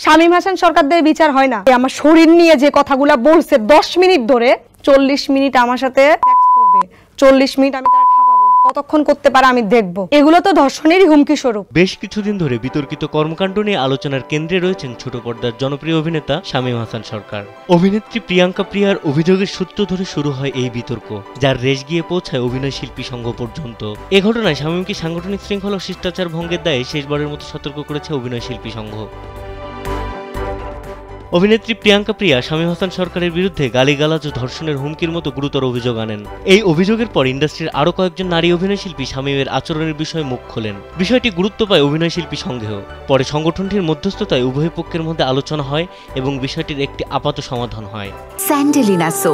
শামীম হাসান সরকারদের বিচার হয় না। আমার শরীর নিয়ে যে কথাগুলো বলছে 10 মিনিট ধরে, 40 মিনিট আমার সাথে সেক্স করবে, 40 মিনিট আমি তার ঠাপাবো, কতক্ষণ করতে পারে আমি দেখব। এগুলো তো ধর্ষণেরই হুমকি স্বরূপ। বেশ কিছুদিন ধরে বিতর্কিত কর্মকাণ্ড নিয়ে আলোচনার কেন্দ্রে রয়েছেন ছোট পর্দার জনপ্রিয় অভিনেতা শামীম হাসান সরকার। অভিনেত্রী প্রিয়াঙ্কা প্রিয়ার অভিযোগের সূত্র ধরে শুরু হয় এই বিতর্ক, যার রেশ গিয়ে পৌঁছায় অভিনয় শিল্পী সংঘ পর্যন্ত। এ ঘটনায় শামীমকে সাংগঠনিক শৃঙ্খলা ও শিষ্টাচার ভঙ্গের দায়ে শেষবারের মতো সতর্ক করেছে অভিনয় শিল্পী সংঘ। অভিনেত্রী প্রিয়াঙ্কা প্রিয়া শামীম হাসান সরকারের বিরুদ্ধে গালিগালাজ ও ধর্ষণের হুমকির মতো গুরুতর অভিযোগ আনেন। এই অভিযোগের পর ইন্ডাস্ট্রির আরও কয়েকজন নারী অভিনয়শিল্পী শামীমের আচরণের বিষয়ে মুখ খোলেন। বিষয়টি গুরুত্ব পায় অভিনয়শিল্পী সংঘেও। পরে সংগঠনটির মধ্যস্থতায় উভয় পক্ষের মধ্যে আলোচনা হয় এবং বিষয়টির একটি আপাত সমাধান হয়। স্যান্ডেলিনা সো,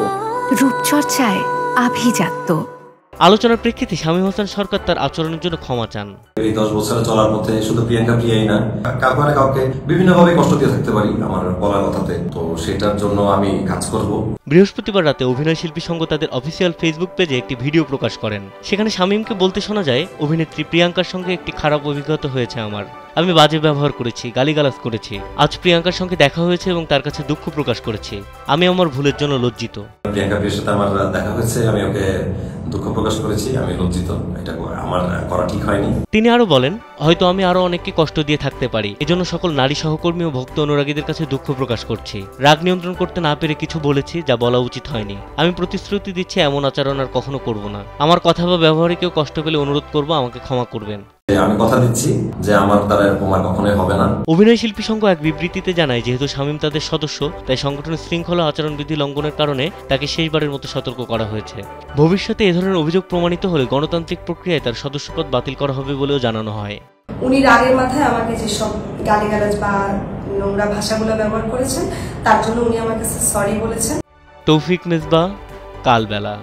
রূপচর্চায় আভিজাত্য। আলোচনার প্রেক্ষিতে শামীম হাসান সরকার তার আচরণের জন্য ক্ষমা চান। এই 10 বছরে চলার পথে শুধু প্রিয়াঙ্কা প্রিয়াই না, কাউকে বিভিন্নভাবে কষ্ট দিয়ে থাকতে পারি আমার বলার কথাতে, তো সেটার জন্য আমি কাজ করব। বৃহস্পতিবার রাতে অভিনয় শিল্পী সংঘ তাদের অফিসিয়াল ফেসবুক পেজে একটি ভিডিও প্রকাশ করেন। সেখানে শামীমকে বলতে শোনা যায়, অভিনেত্রী প্রিয়াঙ্কার সঙ্গে একটি খারাপ অভিজ্ঞতা হয়েছে আমার। আমি বাজে ব্যবহার করেছি, গালিগালাজ করেছি। আজ প্রিয়াঙ্কার সঙ্গে দেখা হয়েছে এবং তার কাছে দুঃখ প্রকাশ করেছি। আমি আমার ভুলের জন্য লজ্জিত। প্রিয়াঙ্কা প্রিয়ার সাথে আমার দেখা হয়েছে, আমি ওকে দুঃখ প্রকাশ করেছি, আমি লজ্জিত, এটা আমার করা ঠিক হয়নি। তিনি আরো বলেন, হয়তো আমি আরো অনেককে কষ্ট দিয়ে থাকতে পারি, এজন্য সকল নারী সহকর্মী ও ভক্ত অনুরাগীদের কাছে দুঃখ প্রকাশ করছি। রাগ নিয়ন্ত্রণ করতে না পেরে কিছু বলেছি যা বলা উচিত হয়নি। আমি প্রতিশ্রুতি দিচ্ছি এমন আচরণ আর কখনো করব না। আমার কথা বা ব্যবহারে কেউ কষ্ট পেলে অনুরোধ করব আমাকে ক্ষমা করবেন। আমি কথা দিচ্ছি যে আমার দ্বারা এরকম আর কখনোই হবে না। অভিনয় শিল্পী সংঘ এক বিবৃতিতে জানায়, যেহেতু শামীম তাদের সদস্য, তাই সংগঠনের শৃঙ্খলা আচরণবিধি লঙ্ঘনের কারণে তাকে শেষবারের মতো সতর্ক করা হয়েছে। ভবিষ্যতে এ ধরনের অভিযোগ প্রমাণিত হলে গণতান্ত্রিক প্রক্রিয়ায় তার সদস্যপদ বাতিল করা হবে বলেও জানানো হয়। উনি রাগের মাথায় আমাকে যেসব গালিগালাজ বা নোংরা ভাষাগুলো ব্যবহার করেছেন, তার জন্য উনি আমার কাছে সরি বলেছেন। তৌফিক মেজবা, কালবেলা।